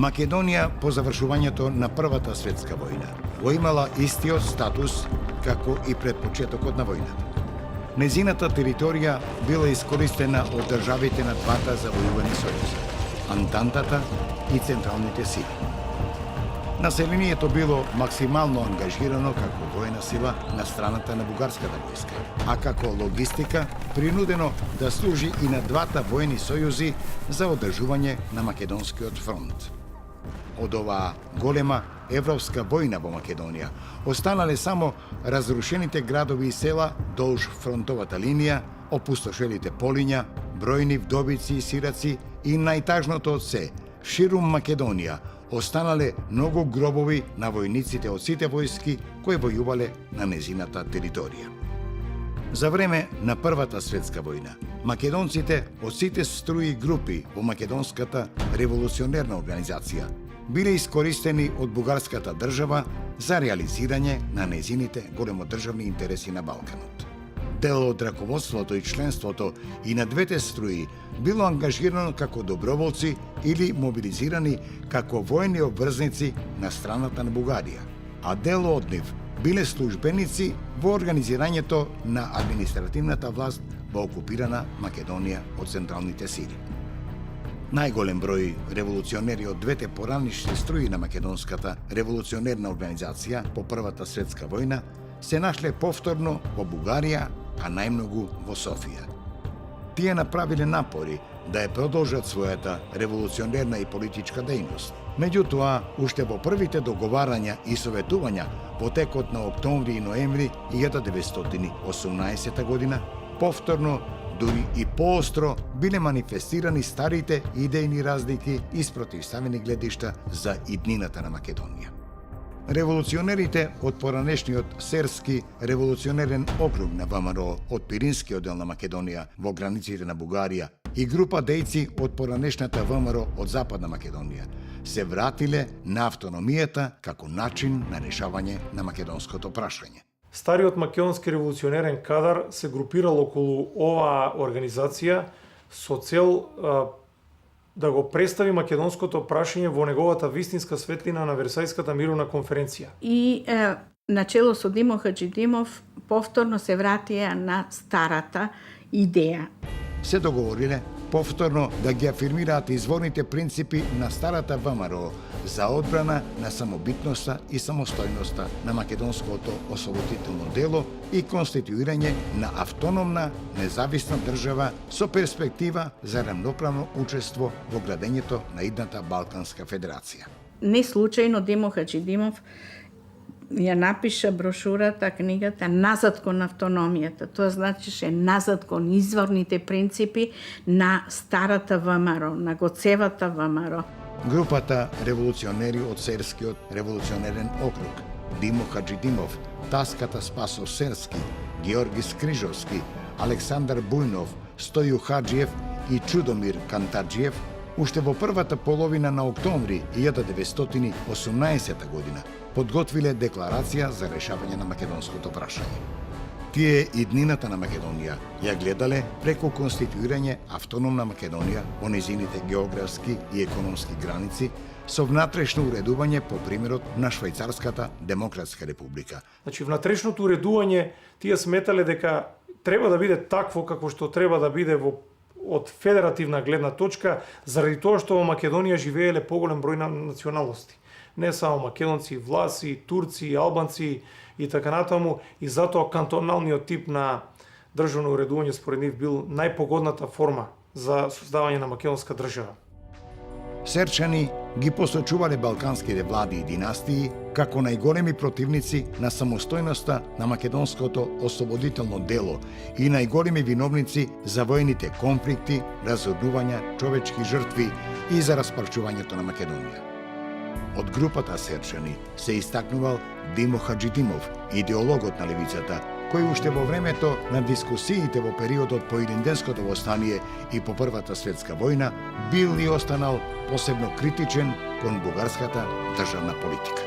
Македонија по завршувањето на Првата светска војна го имала истиот статус како и пред почетокот на војната. Незината територија била искористена од државите на двата завојувани сојузи – Антантата и Централните сили. Населението било максимално ангажирано како војна сила на страната на бугарската војска, а како логистика принудено да служи и на двата војни сојузи за одржување на Македонскиот фронт. Од оваа голема европска војна во Македонија останале само разрушените градови и села долж фронтовата линија, опустошелите полиња, бројни вдовици и сираци и најтажното од се, ширум Македонија останале многу гробови на војниците од сите војски кои војувале на незината територија. За време на Првата светска војна, македонците од сите струи групи во Македонската револуционерна организација биле искористени од бугарската држава за реализирање на незините големодржавни интереси на Балканот. Дел од раководството и членството и на двете струи било ангажирано како доброволци или мобилизирани како војни обврзници на страната на Бугарија, а дел од нив биле службеници во организирањето на административната власт во окупирана Македонија од централните сили. Најголем број револуционери од двете поранишни струи на Македонската револуционерна организација по Првата светска војна се нашле повторно во Бугарија, а најмногу во Софија. Тие направиле напори да ја продолжат својата револуционерна и политичка дејност. Меѓутоа, уште во првите договарања и советувања во текот на октомври и ноември 1918 година, повторно, дури и поостро, биле манифестирани старите идејни разлики и спротивставени гледишта за иднината на Македонија. Револуционерите од поранешниот Серски револуционерен округ на ВМРО од Пиринскиот дел на Македонија во границите на Бугарија и група дејци од поранешната ВМРО од Западна Македонија се вратиле на автономијата како начин на решавање на македонското прашање. Стариот македонски револуционерен кадар се групирал околу оваа организација со цел да го представи македонското прашање во неговата вистинска светлина на Версајската мировна конференција. И начело со Димо Хаджидимов повторно се вратија на старата идеја. Се договориле повторно да ги афирмираат изворните принципи на старата ВМРО за одбрана на самобитноста и самостојноста на македонското ослободително дело и конституирање на автономна, независна држава со перспектива за рамноправно учество во градењето на идната Балканска федерација. Не случајно Димо Хаджидимов ја напиша брошурата, книгата «Назад кон автономијата». Тоа значише назад кон изворните принципи на старата ВМРО, на Гоцевата ВМРО. Групата револуционери од Серскиот револуционерен округ, Димо Хаджидимов, Таската Спасов Серски, Георги Скрижовски, Александар Бујнов, Стоју Хаджиев и Чудомир Кантарджиев, уште во првата половина на октомври 1918 година подготвиле декларација за решавање на македонското прашање. Тие иднината на Македонија ја гледале преку конституирање автономна Македонија во незините географски и економски граници со внатрешно уредување по примерот на Швајцарската демократска република. Значи, внатрешното уредување тие сметале дека треба да биде такво како што треба да биде од федеративна гледна точка, заради тоа што во Македонија живееле поголем број на националности. Не само македонци, власи, турци, албанци и така натаму, и затоа кантоналниот тип на државно уредување според нив бил најпогодната форма за создавање на македонска држава. Серчани ги посочувале балканските влади и династии како најголеми противници на самостојноста на македонското ослободително дело и најголеми виновници за војните конфликти, разорнувања, човечки жртви и за распарчувањето на Македонија. Од групата Серчани се истакнувал Димо Хаджидимов, идеологот на левицата, кој уште во времето на дискусиите во периодот по Илинденското востание и по Првата светска војна бил и останал посебно критичен кон бугарската државна политика.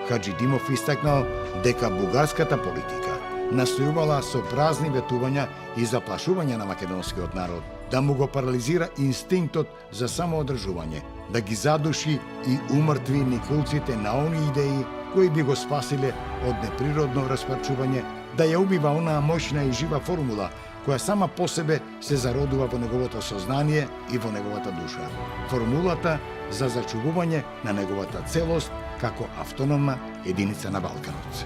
Хаджидимов истакнал дека бугарската политика настојувала со празни ветувања и заплашување на македонскиот народ да му го парализира инстинктот за самоодржување, да ги задуши и умртви никулците на они идеи кои би го спасиле од неприродно распарчување, да ја убива онаа моќна и жива формула која сама по себе се зародува во неговото сознание и во неговата душа. Формулата за зачувување на неговата целост како автономна единица на Балканот.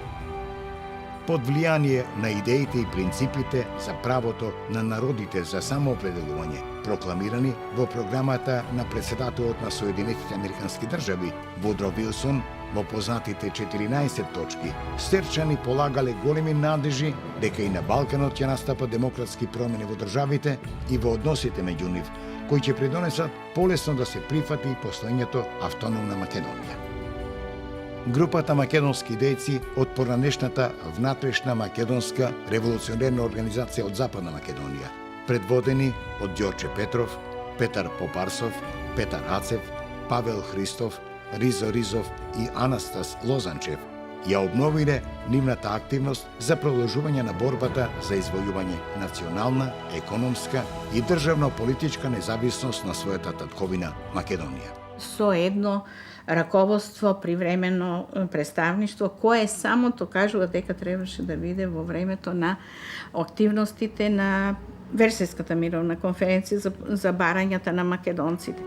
Под влијание на идеите и принципите за правото на народите за самоопределување, прокламирани во програмата на председателот на Соединетите Американски држави, Вудро Вилсон, во познатите 14 точки, Серчани полагале големи надежи дека и на Балканот ќе настапат демократски промени во државите и во односите меѓу нив, кои ќе придонесат полесно да се прифати постоењето автономна Македонија. Групата македонски дејци од поранешната внатрешна македонска револуционерна организација од Западна Македонија, предводени од Ѓорче Петров, Петар Попарсов, Петар Ацев, Павел Христов, Ризо Ризов и Анастас Лозанчев, ја обновиле нивната активност за продолжување на борбата за извојување национална, економска и државно-политичка независност на својата татковина Македонија. Со едно раководство, привремено представништво, кое самото кажува дека требаше да биде во времето на активностите на Версајската мировна конференција за барањата на македонците.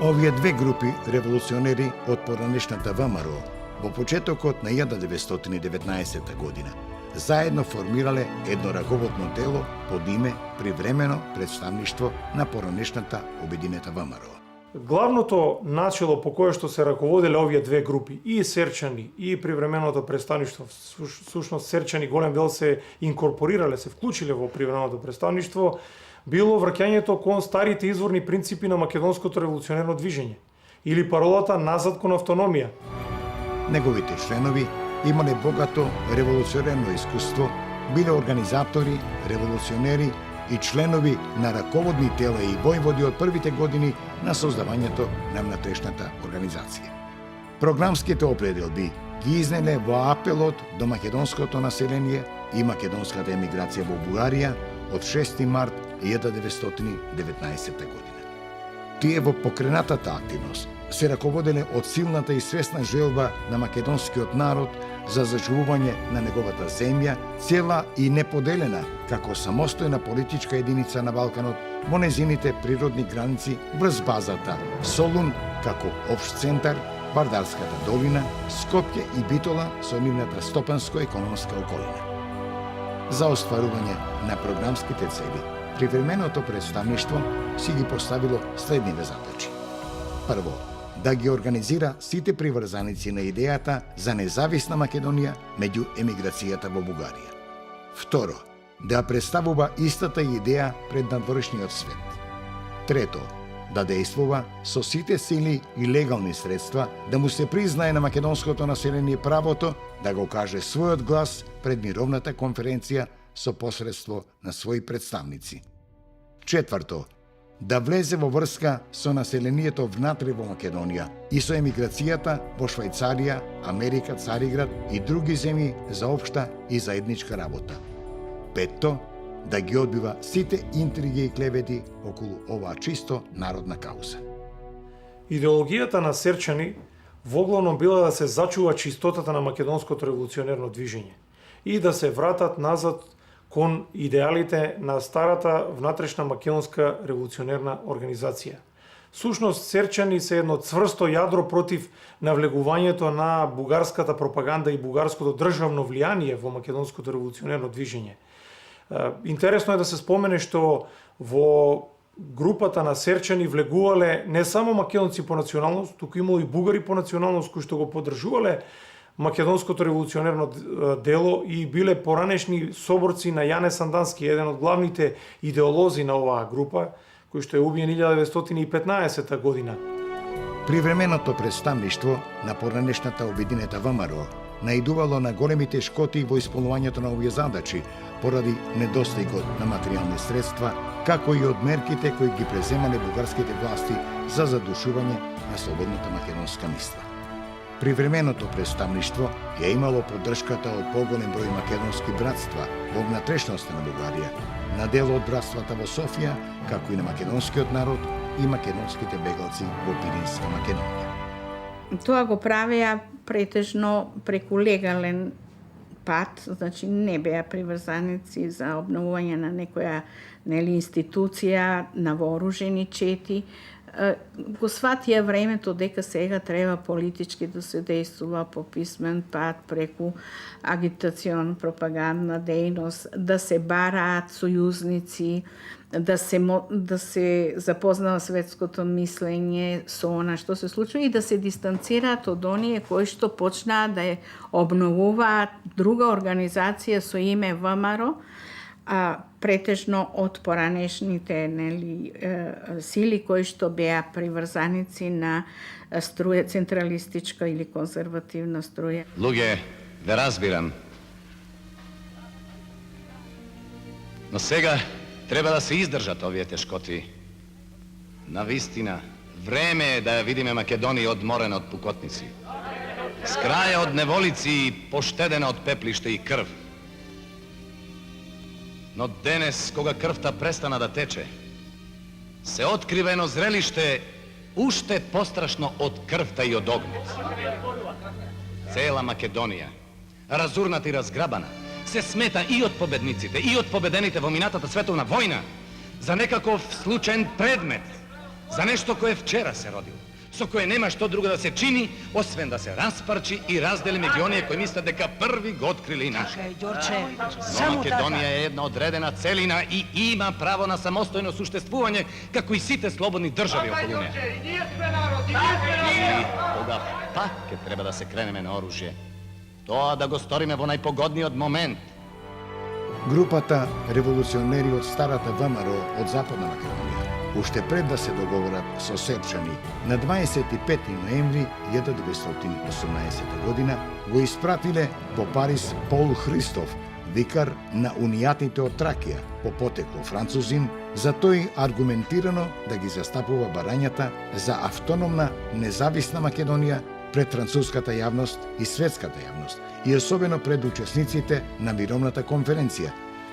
Овие две групи револуционери од поранешната ВМРО во почетокот на 1919 година заедно формирале едно раководно тело под име Привремено представништво на поранешната обединета ВМРО. Главното начело по кое што се раководеле овие две групи, и Серчани, и Привременото представништво, всушност Серчани голем дел се инкорпорирале, се вклучиле во Привременото представништво, било враќањето кон старите изворни принципи на македонското револуционерно движење, или паролата назад кон автономија. Неговите членови имале богато револуционерно искуство, биле организатори, револуционери и членови на раководни тела и војводи од првите години на создавањето на внатрешната организација. Програмските определби ги изнеле во апелот до македонското население и македонската емиграција во Бугарија од 6 март 1919 година. Тие во покренатата активност се раководеле од силната и свесна желба на македонскиот народ за зачувување на неговата земја, цела и неподелена како самостојна политичка единица на Балканот во незините природни граници врз базата Солун како општ центар, Вардарската долина, Скопје и Битола со нивната стопанско-економска околина. За остварување на програмските цели, Привременото представништво си ги поставило следниве задачи. Прво, да ги организира сите приврзаници на идејата за независна Македонија меѓу емиграцијата во Бугарија. Второ, да представува истата идеја пред надворешниот свет. Трето, да действува со сите сили и легални средства да му се признае на македонското население правото да го каже својот глас пред мировната конференција со посредство на своји представници. Четврто, да влезе во врска со населението внатре во Македонија и со емиграцијата во Швајцарија, Америка, Цариград и други земји за општа и заедничка работа. Петто, да ги одбива сите интриги и клевети околу оваа чисто народна кауза. Идеологијата на Серчани воглавно била да се зачува чистотата на македонското револуционерно движење и да се вратат назад кон идеалите на старата внатрешна македонска револуционерна организација. Сушност, Серчани се едно цврсто јадро против навлегувањето на бугарската пропаганда и бугарското државно влијание во македонското револуционерно движење. Интересно е да се спомене што во групата на Серчани влегувале не само македонци по националност, туку имало и бугари по националност кои што го поддржувале македонското револуционерно дело и биле поранешни соборци на Јане Сандански, еден од главните идеолози на оваа група, кој што е убиен 1915 година. Привременото представништво на поранешната обединета ВМРО наидувало на големи тешкоти во исполнувањето на овие задачи поради недостигот на материјални средства, како и од мерките кои ги преземале бугарските власти за задушување на слободната македонска мисла. Привременото представништво ја имало поддршката од поголем број македонски братства во внатрешноста на Бугарија, на дел од братствата во Софија, како и на македонскиот народ и македонските бегалци во Пиринска Македонија. Тоа го правеа претежно преку легален пат, значи не беа приврзаници за обновување на некоја институција, на вооружени чети. Го сватија времето дека сега треба политички да се действува по писмен пат преку агитацион, пропагандна дејност, да се бараат сојузници, да се запознава светското мислење со она што се случува и да се дистанцираат од оние кои што почнаа да ја обновуваат друга организација со име ВМРО, претежно од поранешните сили кои што беа приврзаници на струја, централистичка или конзервативна струја. Луѓе, да разбирам. Но сега треба да се издржат овие тешкоти. Навистина, време е да ја видиме Македонија одморена од пукотници. Скраја од неволици и поштедена од пеплиште и крв. Но денес, кога крвта престана да тече, се открива едно зрелиште уште пострашно од крвта и од огнет. Цела Македонија, разурната и разграбана, се смета и од победниците, и од победените во минатата световна војна за некаков случаен предмет, за нешто кое вчера се родило, со кое нема што друго да се чини, освен да се распарчи и раздели меѓу оние кои мислат дека први го открили нашето. Но Македонија е една одредена целина и има право на самостојно суштествување, како и сите слободни држави околу неа. И кога пак ќе треба да се кренеме на оружје, тоа да го сториме во најпогодниот момент. Групата револуционери од старата ВМРО од Западна Македонија, уште пред да се договорат со сербчани, на 25 ноември 1918 година го испратиле во Париз Пол Христов, викар на унијатите од Тракија, по потекло французин, за тој аргументирано да ги застапува барањата за автономна, независна Македонија пред француската јавност и светската јавност, и особено пред учесниците на мировната конференција,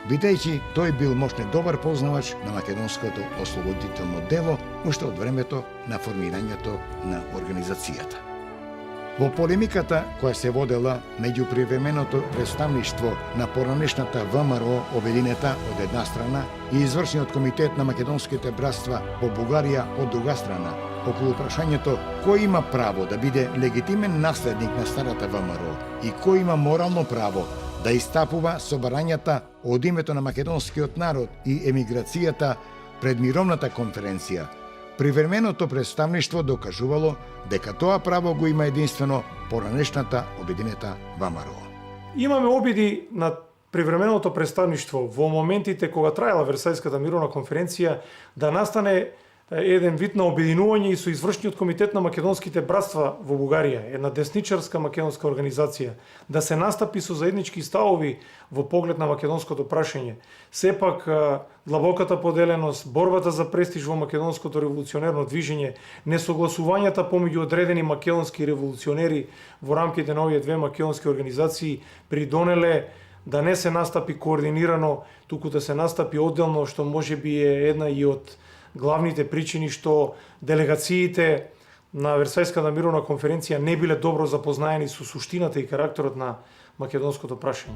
бидејќи тој бил можне добар познавач на македонското ослободително дело уште од времето на формирањето на организацијата. Во полемиката која се водела меѓу привременото представништво на поранешната ВМРО Обединета од една страна и извршниот комитет на македонските братства во Бугарија од друга страна, околу прашањето кој има право да биде легитимен наследник на старата ВМРО и кој има морално право да истапува со барањата од името на македонскиот народ и емиграцијата пред мировната конференција, привременото представништво докажувало дека тоа право го има единствено поранешната Обединета ВМРО. Имаме обиди на привременото представништво во моментите кога траела Версајската мировна конференција да настане еден вид на обединување и со извршниот комитет на македонските братства во Бугарија, една десничарска македонска организација, да се настапи со заеднички ставови во поглед на македонското прашање. Сепак, длабоката поделеност, борбата за престиж во македонското револуционерно движење, несогласувањата помеѓу одредени македонски револуционери во рамките на овие две македонски организации придонеле да не се настапи координирано, туку да се настапи одделно, што можеби е една и од главните причини што делегациите на Версајската мировна конференција не биле добро запознаени со суштината и карактерот на македонското прашање.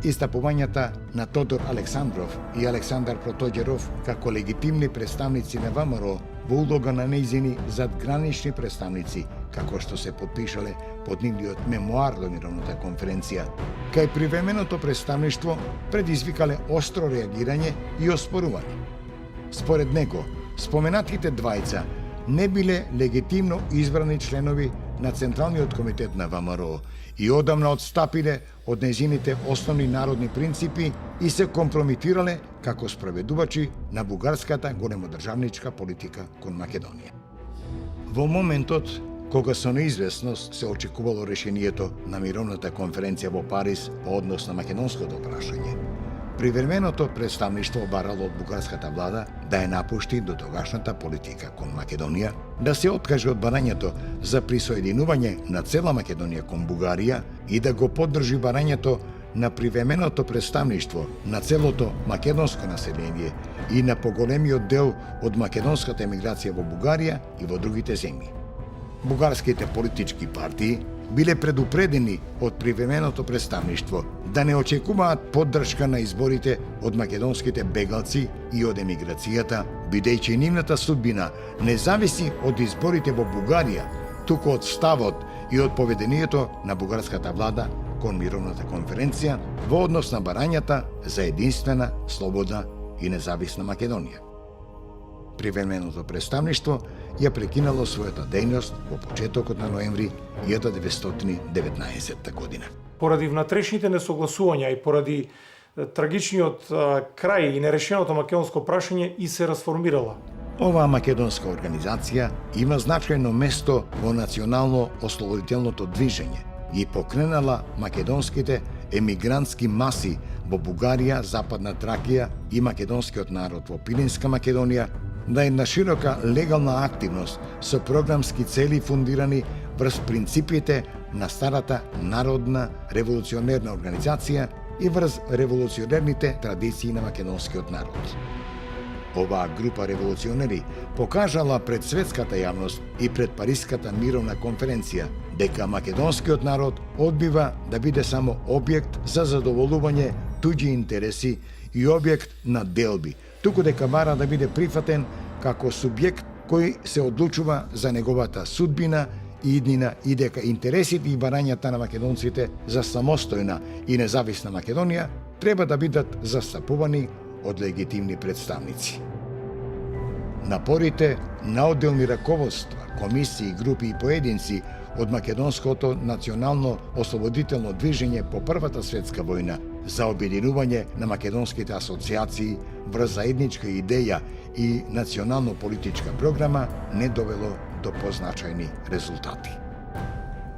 Истапувањата на Тодор Александров и Александар Протоѓеров како легитимни представници на ВМРО во улога на нејзини задгранични представници, како што се подпишале под нивниот мемуар до мировната конференција, кај привременото представништво предизвикале остро реагирање и оспорување. Според него, споменатите двајца не биле легитимно избрани членови на Централниот комитет на ВМРО и одамна одстапиле од нејзините основни народни принципи и се компрометирале како спроведувачи на бугарската големодржавничка политика кон Македонија. Во моментот кога со неизвестност се очекувало решението на мировната конференција во Париз по однос на македонското прашање, привременото представништво барало од бугарската влада да ја напушти до тогашната политика кон Македонија, да се откаже од барањето за присоединување на цела Македонија кон Бугарија и да го поддржи барањето на привременото представништво на целото македонско население и на поголемиот дел од македонската емиграција во Бугарија и во другите земји. Бугарските политички партии биле предупредени од привременото представништво да не очекуваат поддршка на изборите од македонските бегалци и од емиграцијата, бидејќи нивната судбина не зависи од изборите во Бугарија, туку од ставот и од поведението на бугарската влада кон мировната конференција во однос на барањата за единствена, слободна и независна Македонија. Привременото представништво ја прекинало својата дејност во почетокот на ноември 1919 година. Поради внатрешните несогласувања и поради трагичниот крај и нерешеното македонско прашање и се расформирала. Оваа македонска организација има значајно место во национално ослободителното движење и покренала македонските емигрантски маси во Бугарија, Западна Тракија и македонскиот народ во Пиринска Македонија на една широка легална активност со програмски цели фундирани врз принципите на старата народна револуционерна организација и врз револуционерните традиции на македонскиот народ. Оваа група револуционери покажала пред светската јавност и пред Париската мировна конференција дека македонскиот народ одбива да биде само објект за задоволување туѓи интереси и објект на делби, туку дека бара да биде прифатен како субјект кој се одлучува за неговата судбина и иднина и дека интересите и барањата на македонците за самостојна и независна Македонија треба да бидат застапувани од легитимни представници. Напорите на одделни раководства, комисии, групи и поединци од македонското национално ослободително движење по Првата светска војна за обединување на македонските асоциации врз заедничка идеја и национално-политичка програма не довело до позначајни резултати.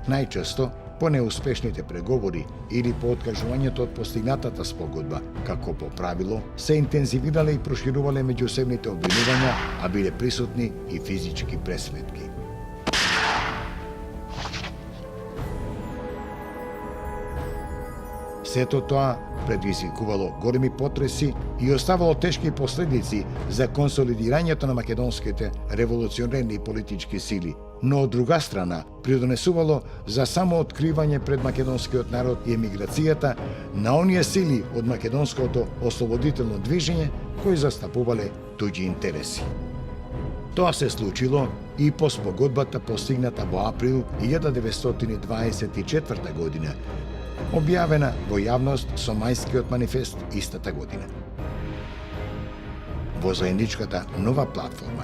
Најчесто, по неуспешните преговори или по откажувањето од постигнатата спогодба, како по правило, се интензивирале и проширувале меѓусебните обвинувања, а биле присутни и физички пресметки. Сето тоа предизвикувало големи потреси и оставало тешки последици за консолидирањето на македонските револуционерни и политички сили, но од друга страна придонесувало за самооткривање пред македонскиот народ и емиграцијата на оние сили од македонското ослободително движење кои застапувале туѓи интереси. Тоа се случило и по спогодбата постигната во април 1924 година, објавена во јавност со мајскиот манифест истата година. Во заедничката нова платформа,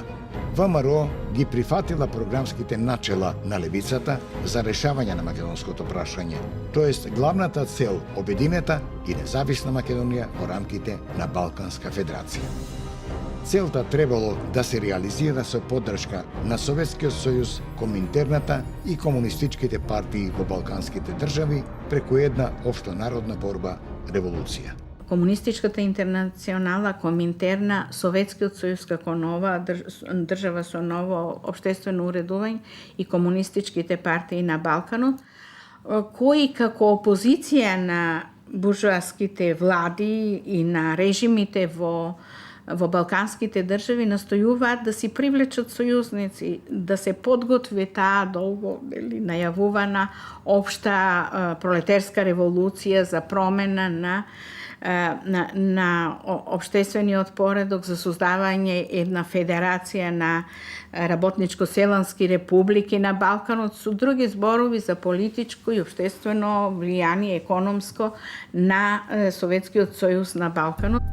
ВМРО ги прифатила програмските начела на левицата за решавање на македонското прашање, тоест главната цел обединета и независна Македонија во рамките на Балканска федерација. Целта требало да се реализира со поддршка на Советскиот сојуз, Коминтерната и комунистичките партии во балканските држави преку една општонародна борба, револуција. Комунистичката интернационала, Коминтерна, Советскиот сојуз како нова држава со ново општествено уредување и комунистичките партии на Балканот, кои како опозиција на буржоаските влади и на режимите во балканските држави настојуваат да си привлечат сојузници, да се подготви таа долго најавувана општа пролетерска револуција за промена на општествениот поредок, за создавање една федерација на работничко-селански републики на Балканот, со други зборови за политичко и општествено влијание економско на Советскиот сојуз на Балканот.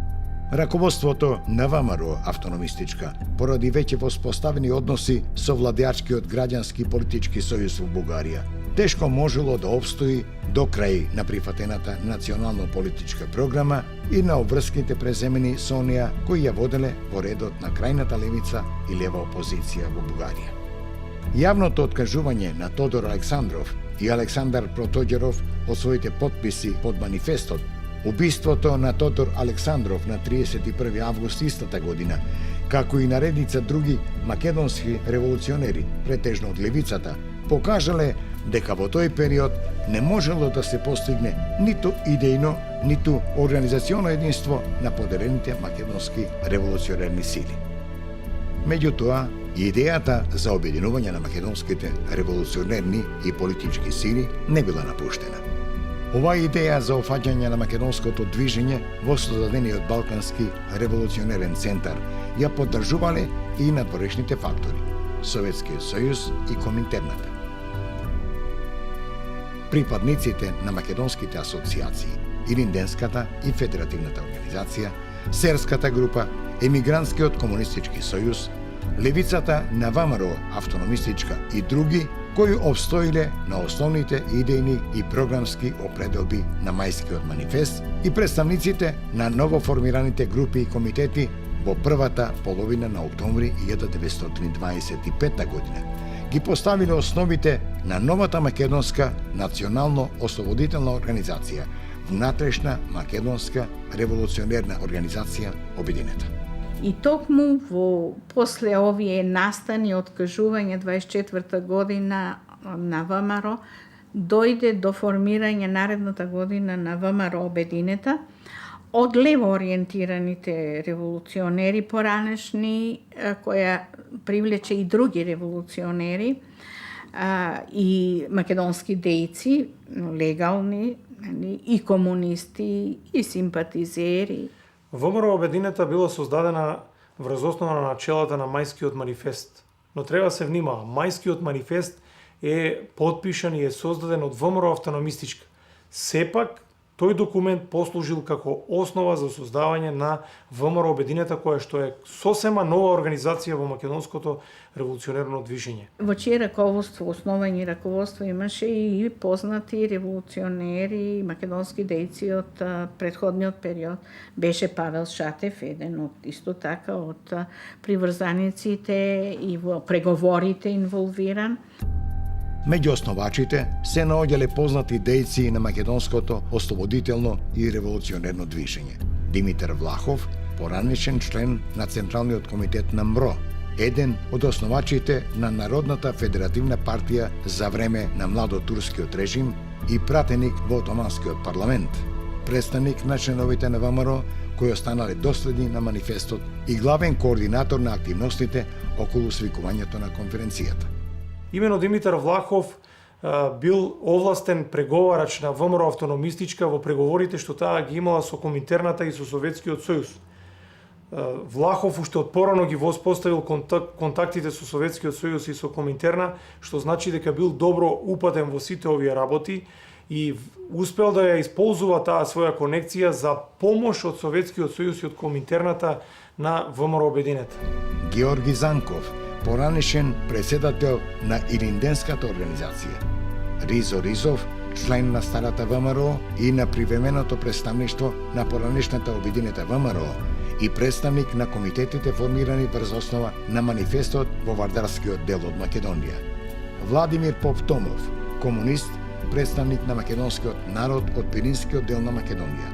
Раководството на ВМРО автономистичка, поради веќе воспоставени односи со владеачкиот граѓански политички сојуз во Бугарија, тешко можело да обстои до крај на прифатената национално-политичка програма и на обврските преземени со оние кои ја воделе во редот на крајната левица и лева опозиција во Бугарија. Јавното откажување на Тодор Александров и Александар Протоѓеров од своите подписи под манифестот, убиството на Тодор Александров на 31 август истата година, како и наредница други македонски револуционери, претежно од левицата, покажале дека во тој период не можело да се постигне ниту идејно, ниту организационо единство на поделените македонски револуционерни сили. Меѓутоа, идејата за обединување на македонските револуционерни и политички сили не била напуштена. Оваа идеја за офаќање на македонското движење во создадениот Балкански револуционерен центар ја поддржувале и надворешните фактори – Советскиот сојуз и Коминтерната. Припадниците на македонските асоциации, Илинденската и Федеративната организација, Серската група, Емигрантскиот комунистички сојуз, левицата на ВМРО автономистичка и други, кои обстоиле на основните идејни и програмски определби на Мајскиот манифест и представниците на новоформираните групи и комитети во првата половина на октомври 1925 година, ги поставиле основите на новата македонска национално-ослободителна организација, внатрешна македонска револуционерна организација Обединета. И токму после овие настани откажување 24 година на ВМРО, дојде до формирање наредната година на ВМРО Обединета од лево ориентираните револуционери поранешни, која привлече и други револуционери и македонски дејци, легални, и комунисти, и симпатизери. ВМРО Обединета била создадена врз основа на начелата на Мајскиот манифест. Но треба се внимава, Мајскиот манифест е подпишан и е создаден од ВМРО автономистичка. Сепак, тој документ послужил како основа за создавање на ВМРО Обединета, која што е сосема нова организација во македонското револуционерно движење. Во чие раководство, основање раководство имаше и познати револуционери, македонски дејци од претходниот период. Беше Павел Шатев, еден од исто така од приврзаниците и во преговорите инволвиран. Меѓу основачите се наоѓале познати дејци на македонското ослободително и револуционерно движење. Димитар Влахов, поранешен член на Централниот комитет на МРО, еден од основачите на Народната федеративна партија за време на младотурскиот режим и пратеник во Отоманскиот парламент, представник на членовите на ВМРО кои останале доследни на манифестот и главен координатор на активностите околу свикувањето на конференцијата. Имено Димитар Влахов бил овластен преговарач на ВМРО автономистичка во преговорите што таа ги имала со Коминтерната и со Советскиот сојуз. Влахов уште од порано ги воспоставил контактите со Советскиот сојуз и со Коминтерна, што значи дека бил добро упатен во сите овие работи и успел да ја исползува таа своја конекција за помош од Советскиот сојуз и од Коминтерната на ВМРО Обединета. Георги Занков, поранешен председател на Илинденската организација. Ризо Ризов, член на старата ВМРО и на привременото представништво на поранешната Обединета ВМРО и представник на комитетите формирани врз основа на манифестот во Вардарскиот дел од Македонија. Владимир Поптомов, комунист, представник на македонскиот народ од Пиринскиот дел на Македонија.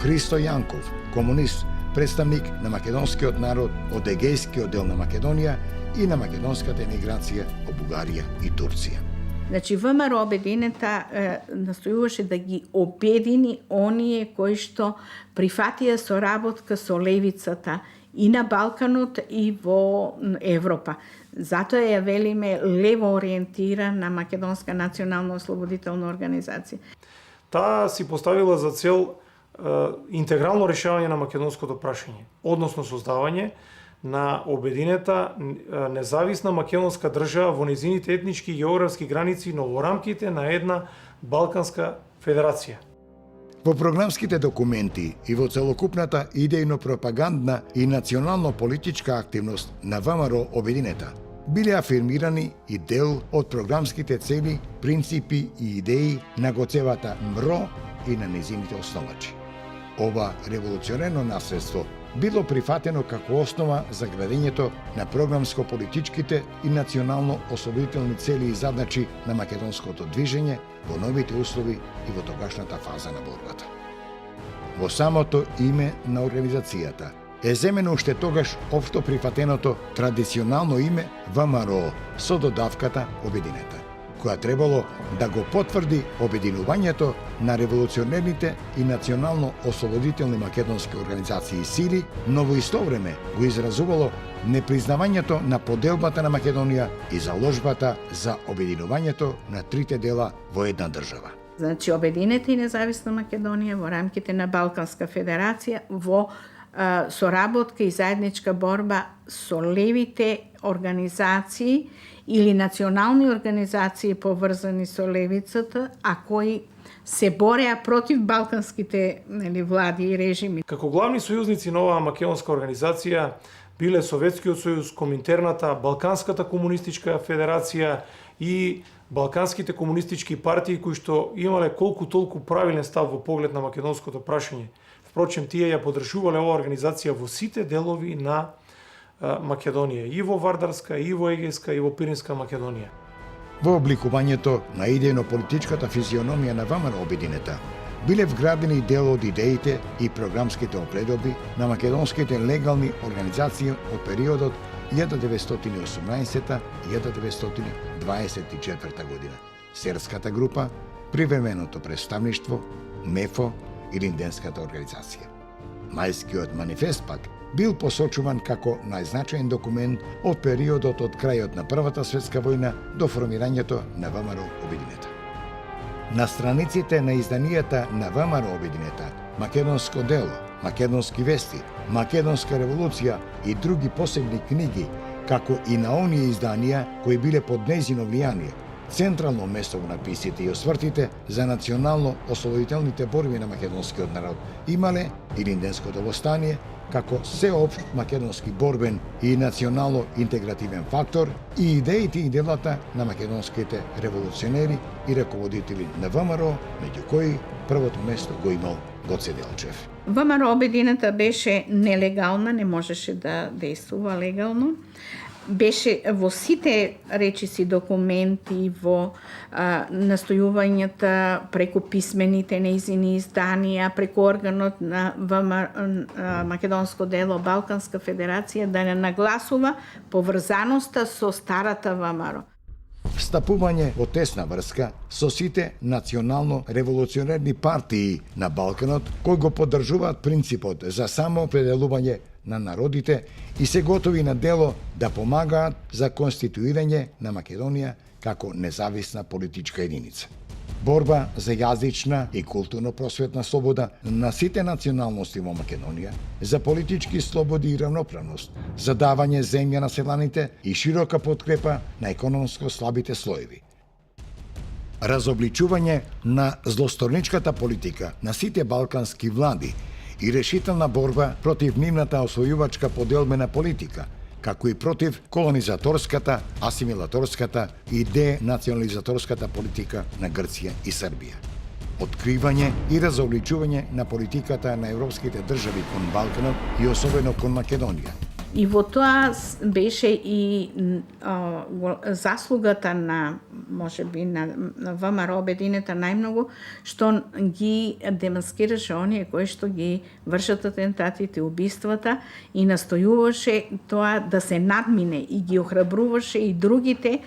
Христо Јанков, комунист, представник на македонскиот народ од Егејскиот дел на Македонија и на македонската емиграција во Бугарија и Турција. Значи, ВМРО Обединета настојуваше да ги обедини оние кои што прифатија соработка со левицата и на Балканот и во Европа. Затоа ја велиме лево ориентирана македонска национално-ослободителна организација. Таа си поставила за цел интегрално решавање на македонското прашање, односно создавање на обединета независна македонска држава во незините етнички и географски граници, но во рамките на една Балканска федерација. Во програмските документи и во целокупната идејно-пропагандна и национално-политичка активност на ВМРО Обединета биле афирмирани и дел од програмските цели, принципи и идеи на гоцевата МРО и на незините основачи. Ова револуционерно наследство било прифатено како основа за градењето на програмско-политичките и национално-ослободителни цели и задачи на македонското движење во новите услови и во тогашната фаза на борбата. Во самото име на организацијата е земено уште тогаш општо прифатеното традиционално име ВМРО со додавката Обединета, која требало да го потврди обединувањето на револуционерните и национално-ослободителни македонски организации и сили, но во исто време го изразувало непризнавањето на поделбата на Македонија и заложбата за обединувањето на трите дела во една држава. Значи, обединета и независна Македонија во рамките на Балканска федерација во соработка и заедничка борба со левите организации или национални организации поврзани со левицата, а кои се бореа против балканските влади и режими. Како главни сојузници на оваа македонска организација биле Советскиот сојуз, Коминтерната, Балканската комунистичка федерација и балканските комунистички партии кои што имале колку толку правилен став во поглед на македонското прашање. Впрочем, тие ја подржувале оваа организација во сите делови на Македонија, и во Вардарска, и во Егејска, и во Пиринска Македонија. Во обликувањето на идејно-политичката физиономија на ВМРО обединета биле вградени дел од идеите и програмските опредоби на македонските легални организации од периодот 1918-1924 година. Серската група, Привременото представништво, МЕФО и Линденската организација. Мајскиот манифест пак бил посочуван како најзначаен документ од периодот од крајот на Првата светска војна до формирањето на ВМРО обединета. На страниците на изданијата на ВМРО обединета, Македонско дело, Македонски вести, Македонска револуција и други посебни книги, како и на оние изданија кои биле под нејзино влијание, централно место во написите и освртите за национално-ослободителните борби на македонскиот народ имале и Линденското востание, како сеопшт македонски борбен и национално-интегративен фактор и идеите и делата на македонските револуционери и раководители на ВМРО, меѓу кои првото место го имал Гоце Делчев. ВМРО обединета беше нелегална, не можеше да действува легално. Беше во сите речиси документи, во настојувањата преку писмените нејзини изданија, преку органот на Македонско дело, Балканска федерација, да не нагласува поврзаноста со старата ВМРО. Встапување во тесна врска со сите национално-револуционерни партии на Балканот, кои го поддржуваат принципот за самоопределување на народите и се готови на дело да помагаат за конституирање на Македонија како независна политичка единица. Борба за јазична и културно-просветна слобода на сите националности во Македонија, за политички слободи и равноправност, за давање земја на селаните и широка подкрепа на економско слабите слоеви. Разобличување на злосторничката политика на сите балкански влади и решителна борба против нивната освојувачка поделбена политика, како и против колонизаторската, асимилаторската и денационализаторската политика на Грција и Србија. Откривање и разобличување на политиката на европските држави кон Балканот и особено кон Македонија. И во тоа беше и заслугата на, можеби, на ВМРО обединета најмногу, што ги демаскираше оние кои што ги вршат атентатите, убиствата и настојуваше тоа да се надмине и ги охрабруваше и другите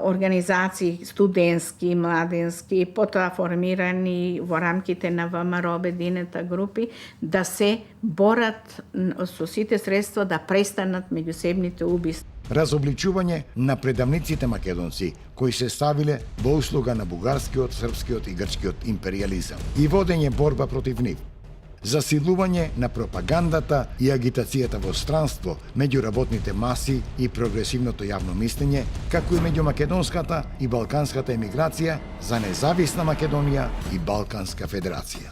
организации студентски, младенски, потоа формирани во рамките на ВМРО обединета групи, да се борат со сите средства да престанат меѓусебните убиства. Разобличување на предавниците македонци кои се ставиле во услуга на бугарскиот, српскиот и грчкиот империализам и водење борба против нив. Засилување на пропагандата и агитацијата во странство меѓу работните маси и прогресивното јавно мислење, како и меѓу македонската и балканската емиграција за независна Македонија и Балканска федерација.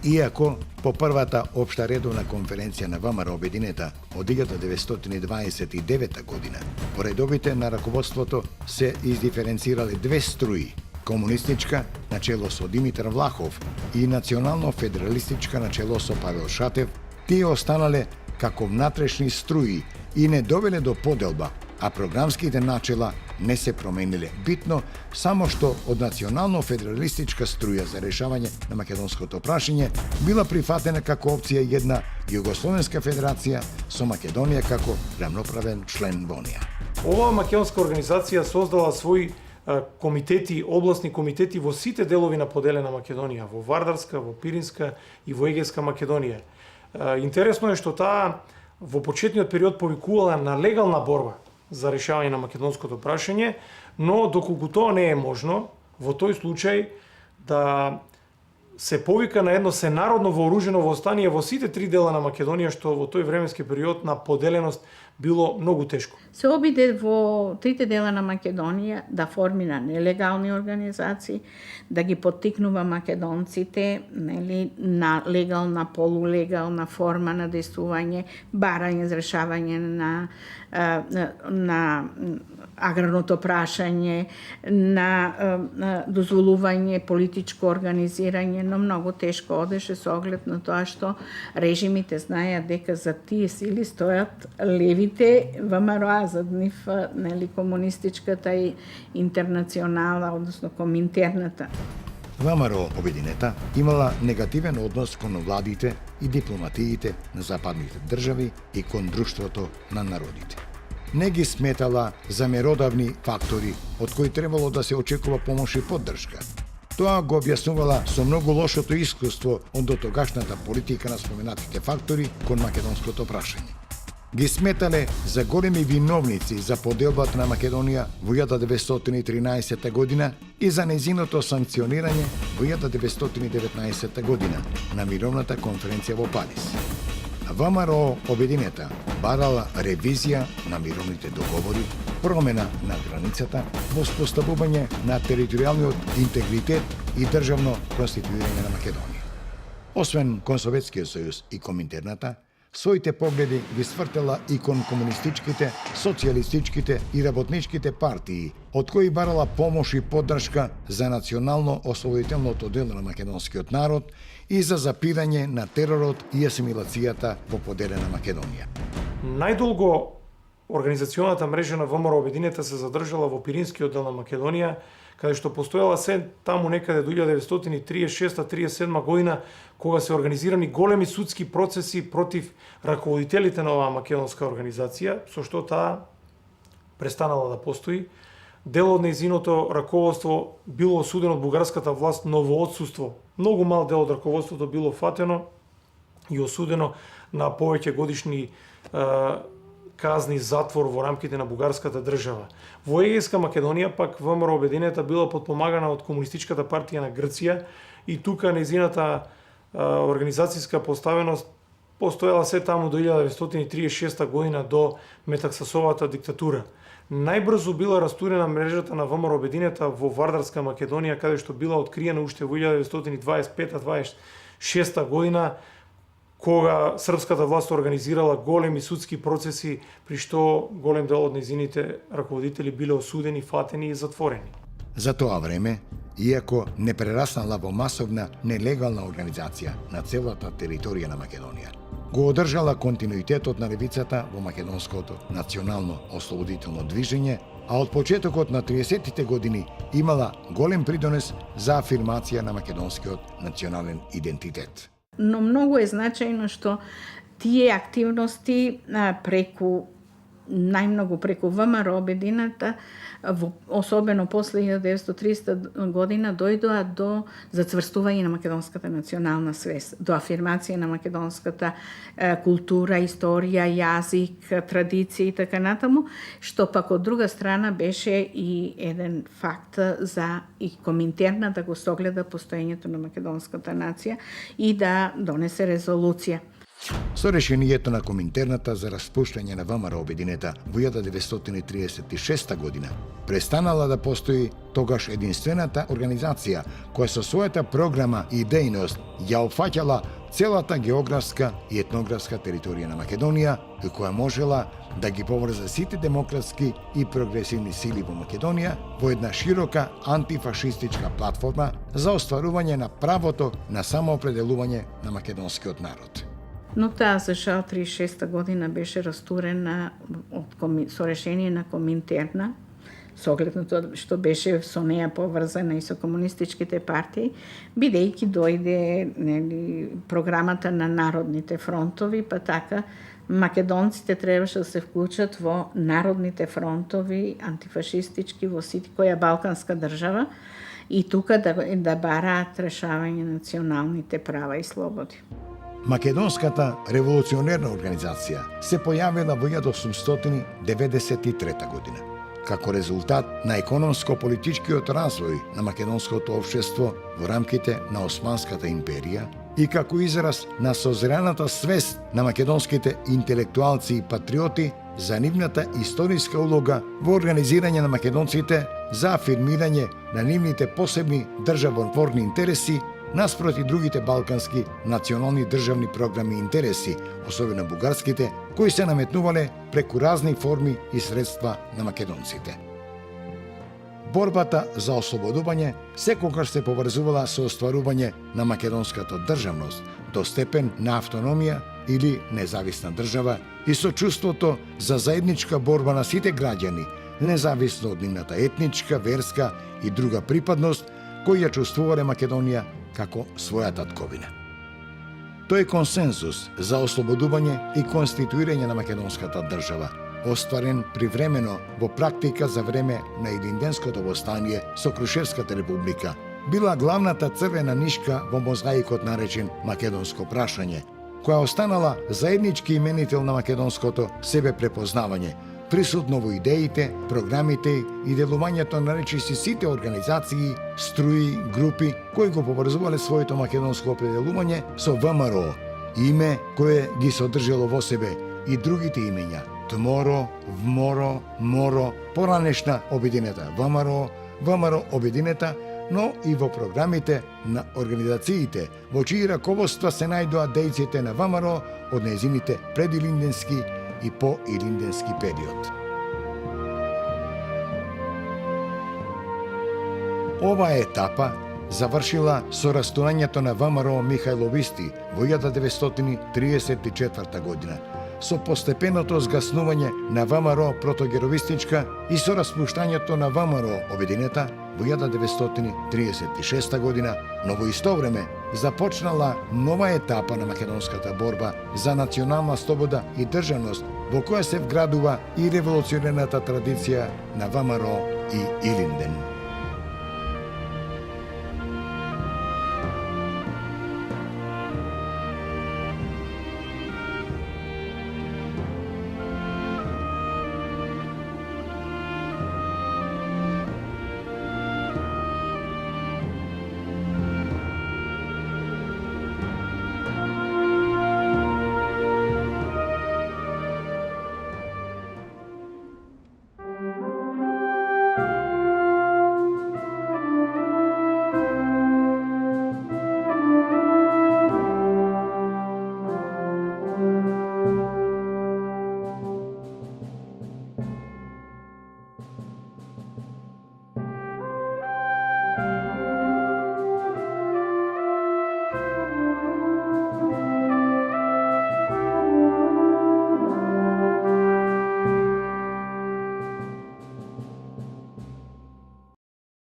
Иако по првата општа редовна конференција на ВМРО обединета од 1929 година, по редовите на раководството се издиференцирале две струи: комунистичка начело со Димитар Влахов и национално-федералистичка начело со Павел Шатев, тие останале како внатрешни струи и не довеле до поделба, а програмските начела не се промениле битно, само што од национално-федералистичка струја за решавање на македонското прашање била прифатена како опција една Југословенска федерација со Македонија како рамноправен член во неа. Оваа македонска организација создала своји комитети, областни комитети во сите делови на поделена Македонија, во Вардарска, во Пиринска и во Егејска Македонија. Интересно е што таа во почетниот период повикувала на легална борба за решавање на македонското прашање, но доколку тоа не е можно, во тој случај да се повика на едно сенародно вооружено восстание во сите три дела на Македонија, што во тој временски период на поделеност било многу тешко. Се обиде во трите дела на Македонија да формира нелегални организации, да ги поттикнува македонците, нели, на легална, полулегална форма на действување, барање за решавање на аграрното прашање, на дозволување политичко организирање, но многу тешко одеше со оглед на тоа што режимите знаеа дека за тие сили стојат левите ВМРО, зад нив, нели, комунистичката и интернационала, односно коминтерната. ВМРО Обединета имала негативен однос кон владите и дипломатиите на западните држави и кон друштвото на народите. Не ги сметала за меродавни фактори од кои требало да се очекува помош и поддршка. Тоа го објаснувала со многу лошото искуство од дотогашната политика на споменатите фактори кон македонското прашање. Ги сметале за големи виновници за поделбата на Македонија во 1913 година и за незиното санкционирање во 1919 година на мировната конференција во Париз. ВМРО Обединета барала ревизија на мировните договори, промена на границата, воспоставување на територијалниот интегритет и државно конституирање на Македонија. Освен кон Советскиот сојуз и Коминтерната, своите погледи ги свртела и кон комунистичките, социјалистичките и работничките партии, од кои барала помош и поддршка за национално ослободителното дело на македонскиот народ и за запирање на теророт и асимилацијата во поделена Македонија. Најдолго организационата мрежа на ВМРО Обединета се задржала во Пиринскиот дел на Македонија, каде што постоела се таму некаде до 1936-37 година, кога се организирани големи судски процеси против раководителите на оваа македонска организација, со што таа престанала да постои. Дел од нејзиното раководство било осудено од бугарската власт, но во отсуство многу мал дел од раководството било фатено и осудено на повеќе годишни казни затвор во рамките на бугарската држава. Во Егејска Македонија пак ВМРО Обединета била подпомагана од Комунистичката партија на Грција и тука нејзината организацијска поставеност постоела се таму до 1936 година до Метаксасовата диктатура. Најбрзо била растурена мрежата на ВМРО Обединета во Вардарска Македонија, каде што била откриена уште во 1925-26 година, кога српската власт организирала големи судски процеси, при што голем дел од нејзините раководители биле осудени, фатени и затворени. За тоа време, иако не прераснала во масовна нелегална организација на целата територија на Македонија, го одржала континуитетот на левицата во македонското национално ослободително движење, а од почетокот на 30-тите години имала голем придонес за афирмација на македонскиот национален идентитет. Но многу е значајно што тие активности најмногу преку ВМРО Обединета, особено после 1930 година, дојдоа до зацврстување на македонската национална свест, до афирмација на македонската култура, историја, јазик, традиција и така натаму, што пак од друга страна беше и еден факт за и Коминтерна да го согледа постоењето на македонската нација и да донесе резолуција. Со решението на Коминтерната за распуштање на ВМРО Обединета во 1936 година, престанала да постои тогаш единствената организација која со својата програма и дејност ја опфаќала целата географска и етнографска територија на Македонија и која можела да ги поврзе сите демократски и прогресивни сили во Македонија во една широка антифашистичка платформа за остварување на правото на самоопределување на македонскиот народ. Но таа за жал 36 година беше растурена со решение на Коминтерна, со оглед на тоа што беше со неја поврзана и со комунистичките партии, бидејќи дојде програмата на народните фронтови, па така македонците требаше да се вклучат во народните фронтови, антифашистички, во сите која балканска држава и тука да бараат решавање на националните права и слободи. Македонската револуционерна организација се појавила во 1893 година. Како резултат на економско-политичкиот развој на македонското општество во рамките на Османската империја и како израз на созреаната свест на македонските интелектуалци и патриоти за нивната историска улога во организирање на македонците за афирмирање на нивните посебни државотворни интереси наспроти другите балкански национални државни програми и интереси, особено бугарските, кои се наметнувале преку разни форми и средства на македонците. Борбата за ослободување секогаш се поврзувала со остварување на македонската државност до степен на автономија или независна држава и со чувството за заедничка борба на сите граѓани, независно од нивната етничка, верска и друга припадност, кои ја чувствувале Македонија како своја татковина. Тој консензус за ослободување и конституирање на македонската држава, остварен привремено во практика за време на Илинденското востание со Крушевската република, била главната црвена нишка во мозаикот наречен Македонско прашање, која останала заеднички именител на македонското себе препознавање, присутно во идеите, програмите и делувањето на речиси сите организации, струи, групи кои го поврзувале своето македонско определување со ВМРО, име кое ги содржало во себе и другите имења Тморо, Вморо, Моро, поранешна обединета ВМРО, ВМРО обединета, но и во програмите на организациите, во чии раководства се најдоа дејците на ВМРО од нејзините предилинденски и поилинденски период. Оваа етапа завршила со растурањето на ВМРО Михајловисти во 1934 година, со постепеното згаснување на ВМРО протогеровистичка и со распуштањето на ВМРО обединета во 1936 година, но во исто време започнала нова етапа на македонската борба за национална слобода и државност, во која се вградува и револуционерната традиција на ВМРО и Илинден.